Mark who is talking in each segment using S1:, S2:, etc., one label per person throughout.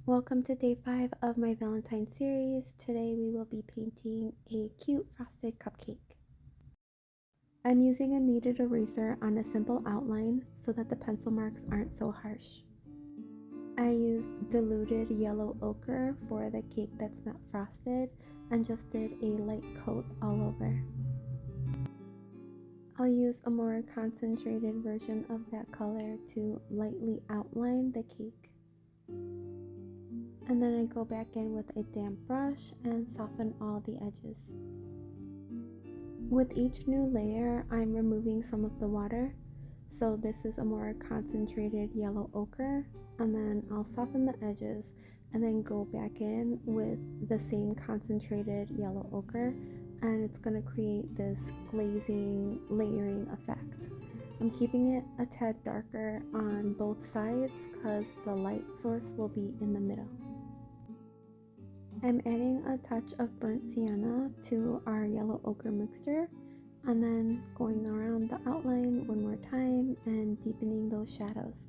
S1: Welcome to day 5 of my Valentine series. Today we will be painting a cute frosted cupcake. I'm using a kneaded eraser on a simple outline so that the pencil marks aren't so harsh. I used diluted yellow ochre for the cake that's not frosted and just did a light coat all over. I'll use a more concentrated version of that color to lightly outline the cake. And then I go back in with a damp brush and soften all the edges. With each new layer, I'm removing some of the water. So this is a more concentrated yellow ochre, and then I'll soften the edges and then go back in with the same concentrated yellow ochre, and it's going to create this glazing layering effect. I'm keeping it a tad darker on both sides because the light source will be in the middle. I'm adding a touch of burnt sienna to our yellow ochre mixture and then going around the outline one more time and deepening those shadows.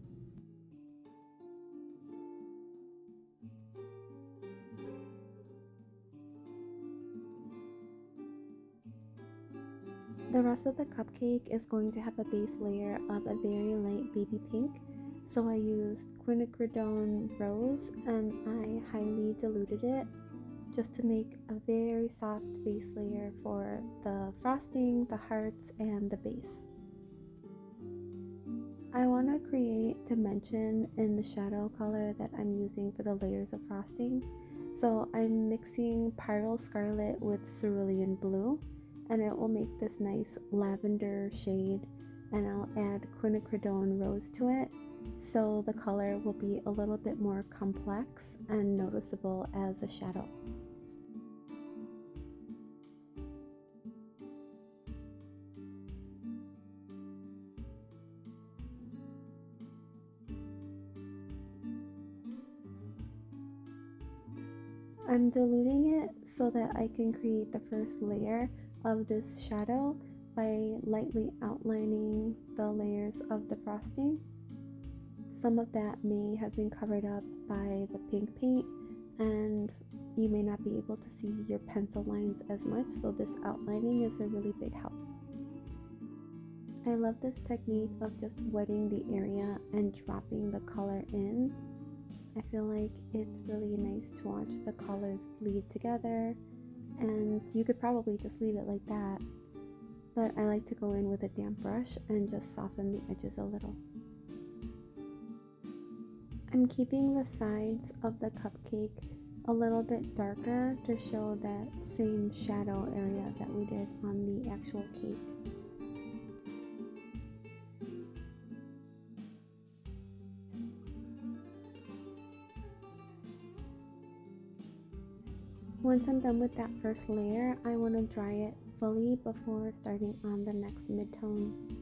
S1: The rest of the cupcake is going to have a base layer of a very light baby pink, so I used quinacridone rose and I highly diluted it just to make a very soft base layer for the frosting, the hearts, and the base. I want to create dimension in the shadow color that I'm using for the layers of frosting, so I'm mixing Pyrrole Scarlet with Cerulean Blue, and it will make this nice lavender shade, and I'll add quinacridone rose to it, so the color will be a little bit more complex and noticeable as a shadow. I'm diluting it so that I can create the first layer of this shadow by lightly outlining the layers of the frosting. Some of that may have been covered up by the pink paint and you may not be able to see your pencil lines as much, so this outlining is a really big help. I love this technique of just wetting the area and dropping the color in. I feel like it's really nice to watch the colors bleed together, and you could probably just leave it like that, but I like to go in with a damp brush and just soften the edges a little. I'm keeping the sides of the cupcake a little bit darker to show that same shadow area that we did on the actual cake. Once I'm done with that first layer, I want to dry it fully before starting on the next mid-tone.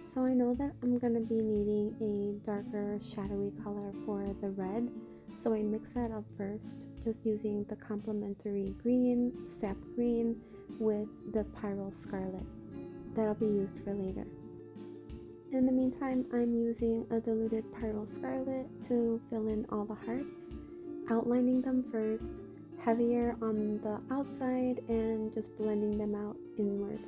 S1: So I know that I'm going to be needing a darker shadowy color for the red, so I mix that up first, just using the complementary green, sap green, with the Pyrrole Scarlet. That'll be used for later. In the meantime, I'm using a diluted Pyrrole Scarlet to fill in all the hearts, outlining them first, heavier on the outside, and just blending them out inward.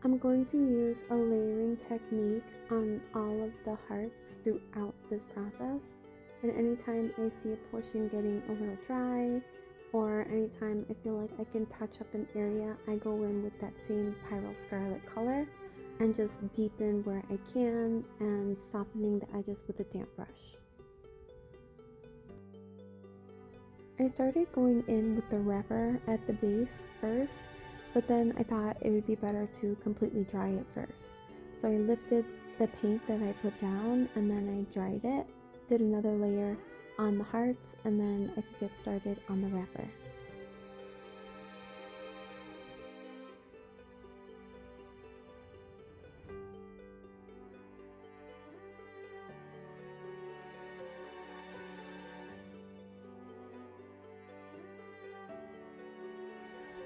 S1: I'm going to use a layering technique on all of the hearts throughout this process, and anytime I see a portion getting a little dry, or anytime I feel like I can touch up an area, I go in with that same Pyrrole Scarlet color and just deepen where I can and softening the edges with a damp brush. I started going in with the wrapper at the base first, but then I thought it would be better to completely dry it first. So I lifted the paint that I put down and then I dried it, did another layer on the hearts, and then I could get started on the wrapper.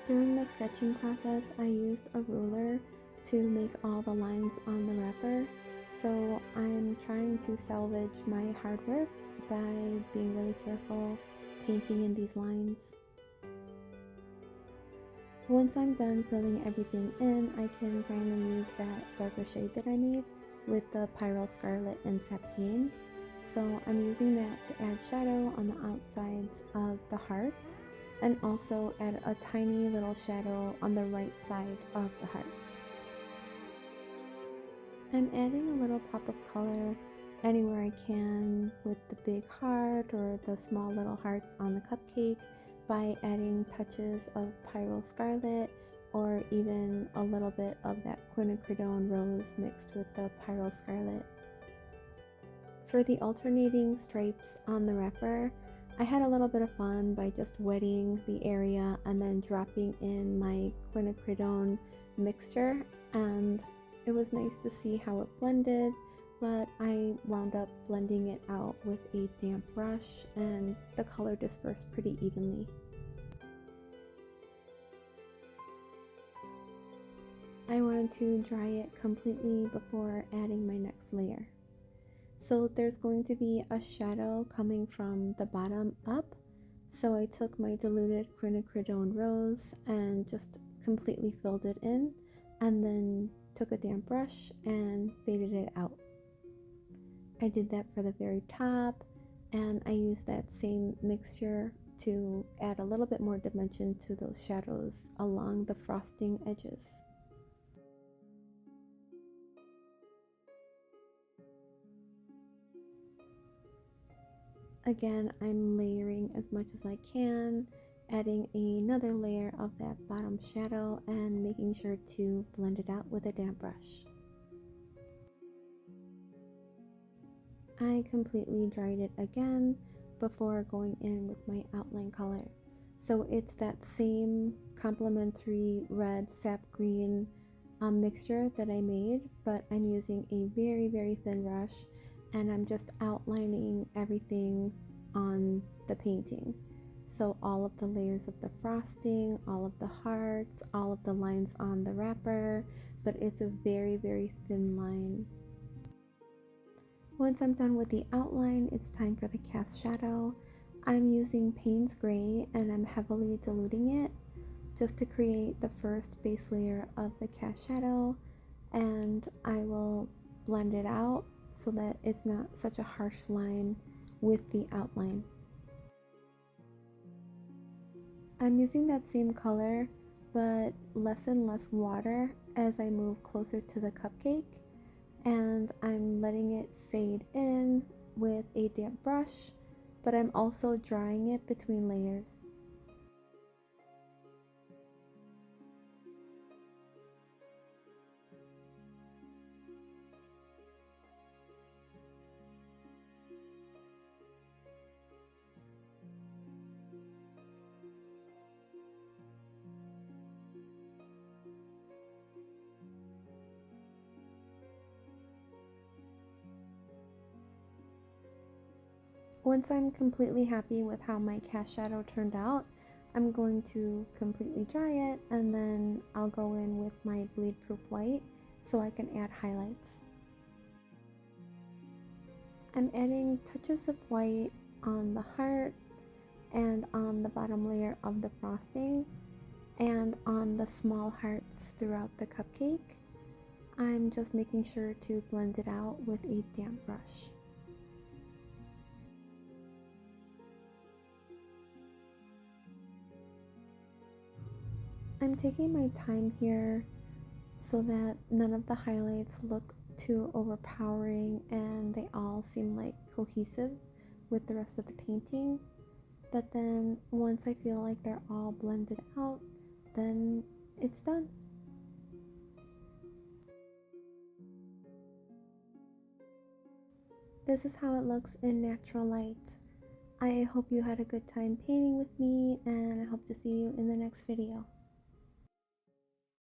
S1: During the sketching process, I used a ruler to make all the lines on the wrapper, so I'm trying to salvage my hard work by being really careful painting in these lines. Once I'm done filling everything in, I can finally use that darker shade that I made with the Pyro Scarlet and Sap Green. So I'm using that to add shadow on the outsides of the hearts and also add a tiny little shadow on the right side of the hearts. I'm adding a little pop of color anywhere I can with the big heart or the small little hearts on the cupcake by adding touches of Pyro Scarlet or even a little bit of that quinacridone rose mixed with the Pyro Scarlet. For the alternating stripes on the wrapper, I had a little bit of fun by just wetting the area and then dropping in my quinacridone mixture, and it was nice to see how it blended, but I wound up blending it out with a damp brush and the color dispersed pretty evenly. I wanted to dry it completely before adding my next layer. So there's going to be a shadow coming from the bottom up. So I took my diluted quinacridone rose and just completely filled it in, and then took a damp brush and faded it out. I did that for the very top, and I used that same mixture to add a little bit more dimension to those shadows along the frosting edges. Again, I'm layering as much as I can, adding another layer of that bottom shadow and making sure to blend it out with a damp brush. I completely dried it again before going in with my outline color. So it's that same complementary red sap green mixture that I made, but I'm using a very thin brush and I'm just outlining everything on the painting. So all of the layers of the frosting, all of the hearts, all of the lines on the wrapper, but it's a very thin line. Once I'm done with the outline, it's time for the cast shadow. I'm using Payne's Gray and I'm heavily diluting it just to create the first base layer of the cast shadow, and I will blend it out so that it's not such a harsh line with the outline. I'm using that same color but less and less water as I move closer to the cupcake, and I'm letting it fade in with a damp brush, but I'm also drying it between layers. Once I'm completely happy with how my cast shadow turned out, I'm going to completely dry it, and then I'll go in with my bleed proof white so I can add highlights. I'm adding touches of white on the heart and on the bottom layer of the frosting and on the small hearts throughout the cupcake. I'm just making sure to blend it out with a damp brush. I'm taking my time here so that none of the highlights look too overpowering and they all seem like cohesive with the rest of the painting. But then once I feel like they're all blended out, then it's done. This is how it looks in natural light. I hope you had a good time painting with me, and I hope to see you in the next video.